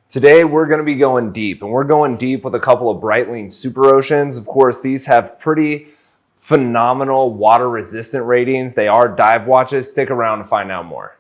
Today, we're going to be going deep, and we're going deep with a couple of Breitling Superoceans. Of course, these have pretty phenomenal water resistant ratings. They are dive watches. Stick around to find out more.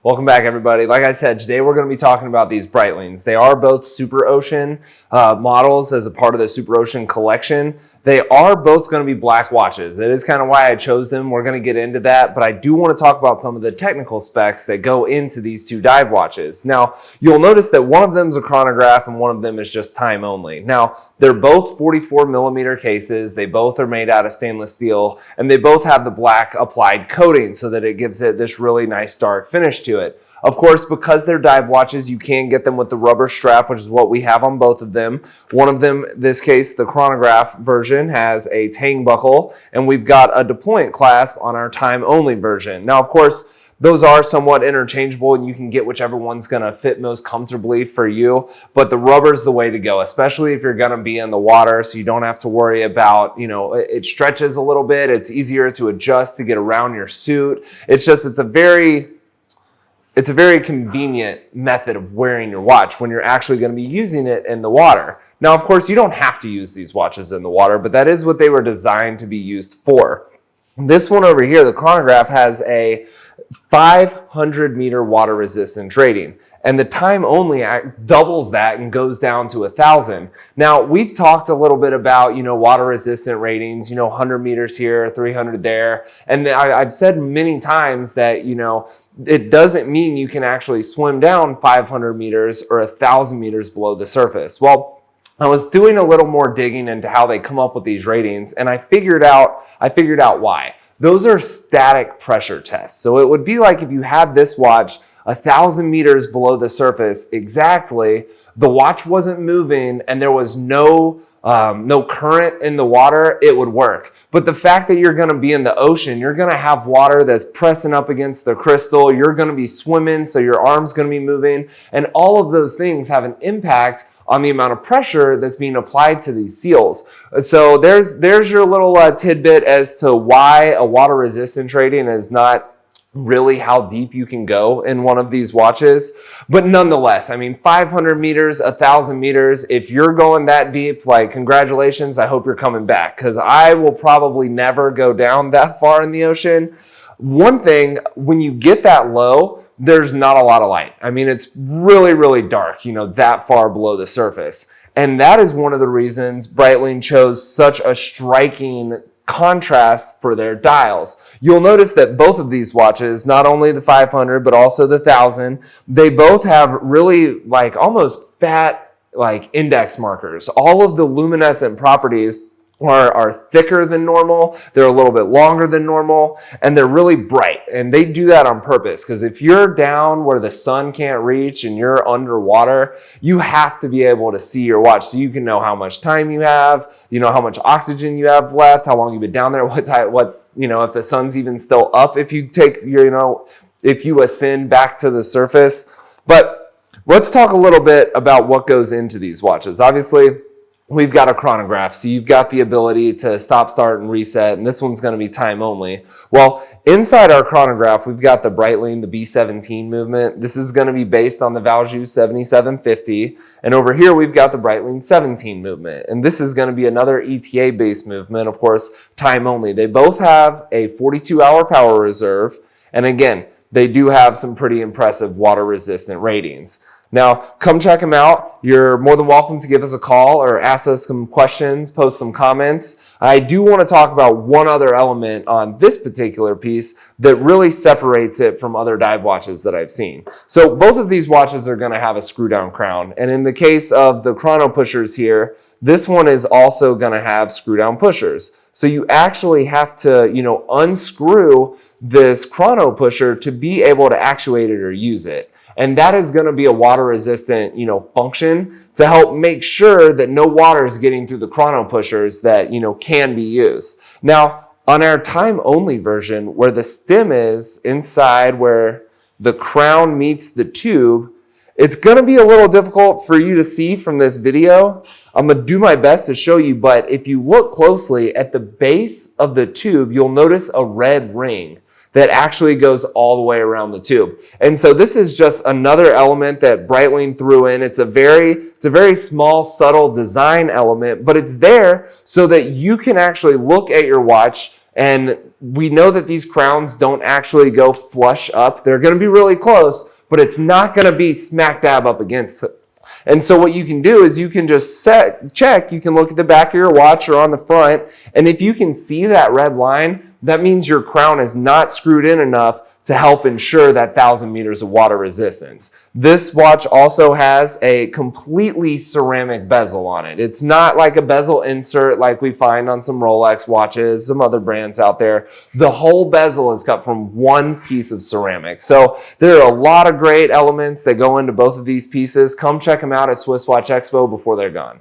Welcome back, everybody. Like I said, today we're going to be talking about these Breitlings. They are both Superocean models as a part of the Superocean collection. They are both going to be black watches. That is kind of why I chose them. We're going to get into that, but I do want to talk about some of the technical specs that go into these two dive watches. Now, you'll notice that one of them is a chronograph and one of them is just time only. Now, they're both 44 millimeter cases. They both are made out of stainless steel, and they both have the black applied coating so that it gives it this really nice dark finish to it. Of course, because they're dive watches, you can get them with the rubber strap, which is what we have on both of them. One of them, in this case, the chronograph version, has a tang buckle, and we've got a deployant clasp on our time-only version. Now, of course, those are somewhat interchangeable, and you can get whichever one's going to fit most comfortably for you, but the rubber's the way to go, especially if you're going to be in the water, so you don't have to worry about, it stretches a little bit. It's easier to adjust to get around your suit. It's a very convenient method of wearing your watch when you're actually going to be using it in the water. Now, of course, you don't have to use these watches in the water, but that is what they were designed to be used for. This one over here, the chronograph, has a 500 meter water resistance rating, and the time only doubles that and goes down to 1,000. Now, we've talked a little bit about, water resistant ratings, 100 meters here, 300 there. And I've said many times that, it doesn't mean you can actually swim down 500 meters or 1,000 meters below the surface. Well, I was doing a little more digging into how they come up with these ratings, and I figured out why. Those are static pressure tests. So it would be like if you had this watch 1,000 meters below the surface exactly, the watch wasn't moving, and there was no current in the water, it would work. But the fact that you're going to be in the ocean, you're going to have water that's pressing up against the crystal, you're going to be swimming, so your arm's going to be moving, and all of those things have an impact on the amount of pressure that's being applied to these seals. So there's your little tidbit as to why a water resistance rating is not really how deep you can go in one of these watches. But nonetheless, 500 meters, 1,000 meters, if you're going that deep, congratulations, I hope you're coming back, because I will probably never go down that far in the ocean. One thing, when you get that low, there's not a lot of light. It's really, really dark, that far below the surface. And that is one of the reasons Breitling chose such a striking contrast for their dials. You'll notice that both of these watches, not only the 500, but also the 1,000, they both have really almost fat index markers. All of the luminescent properties are thicker than normal, they're a little bit longer than normal, and they're really bright. And they do that on purpose, because if you're down where the sun can't reach and you're underwater, you have to be able to see your watch so you can know how much time you have, how much oxygen you have left, how long you've been down there, if the sun's even still up, if you take if you ascend back to the surface. But let's talk a little bit about what goes into these watches. Obviously, we've got a chronograph, so you've got the ability to stop, start, and reset, and this one's going to be time only. Well, inside our chronograph, we've got the Breitling, the B17 movement. This is going to be based on the Valjoux 7750, and over here we've got the Breitling 17 movement, and this is going to be another ETA-based movement, of course, time only. They both have a 42-hour power reserve, and again, they do have some pretty impressive water-resistant ratings. Now, come check them out. You're more than welcome to give us a call or ask us some questions, post some comments. I do want to talk about one other element on this particular piece that really separates it from other dive watches that I've seen. So both of these watches are going to have a screw down crown. And in the case of the chrono pushers here, this one is also going to have screw down pushers. So you actually have to, unscrew this chrono pusher to be able to actuate it or use it. And that is going to be a water resistant, function to help make sure that no water is getting through the chrono pushers that, can be used. Now, on our time only version, where the stem is inside where the crown meets the tube, It's going to be a little difficult for you to see from this video. I'm going to do my best to show you, but if you look closely at the base of the tube, you'll notice a red ring that actually goes all the way around the tube. And so this is just another element that Breitling threw in. It's a very small, subtle design element, but it's there so that you can actually look at your watch. And we know that these crowns don't actually go flush up. They're going to be really close, but it's not going to be smack dab up against it. And so what you can do is you can just check, you can look at the back of your watch or on the front, and if you can see that red line, that means your crown is not screwed in enough to help ensure that 1,000 meters of water resistance. This watch also has a completely ceramic bezel on it. It's not like a bezel insert like we find on some Rolex watches, some other brands out there. The whole bezel is cut from one piece of ceramic. So there are a lot of great elements that go into both of these pieces. Come check them out at SwissWatchExpo before they're gone.